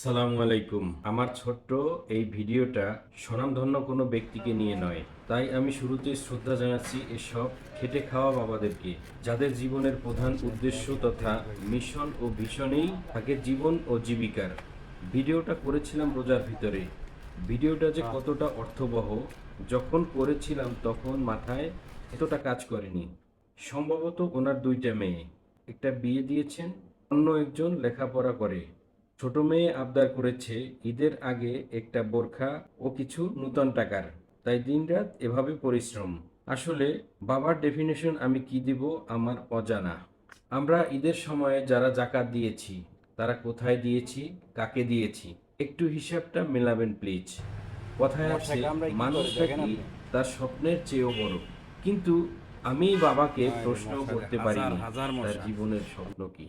সালামু আলাইকুম। আমার ছোট্ট এই ভিডিওটা স্বনামধন্য কোনো ব্যক্তিকে নিয়ে নয়, তাই আমি শুরুতেই শ্রদ্ধা জানাচ্ছি এসব খেটে খাওয়া বাবাদেরকে, যাদের জীবনের প্রধান উদ্দেশ্য তথা মিশন ও ভিশনেই থাকে জীবন ও জীবিকার। ভিডিওটা করেছিলাম রোজার ভিতরে। ভিডিওটা যে কতটা অর্থবহ, যখন করেছিলাম তখন মাথায় এতটা কাজ করেনি। সম্ভবত ওনার দুইটা মেয়ে, একটা বিয়ে দিয়েছেন, অন্য একজন লেখাপড়া করে। ছোট মেয়ে আবদার করেছে ঈদের আগে একটা বোরখা ও কিছু নূতন টাকার, তাই দিনরাত এভাবে পরিশ্রম। আসলে বাবার ডেফিনেশন আমি কি দিব আমার অজানা। আমরা ঈদের সময়ে যারা জাকাত দিয়েছি, তারা কোথায় দিয়েছি, কাকে দিয়েছি, একটু হিসাবটা মেলাবেন প্লিজ। কথায় আমার আছে টাকা আমরা কি মানুষ করে দেখেন নাকি আপনি? তার স্বপ্নের চেয়েও বড়। কিন্তু আমি বাবাকে আরে প্রশ্ন মশা রে, করতে হাজার পারিনি হাজার তার মশা। জীবনের স্বপ্ন কি।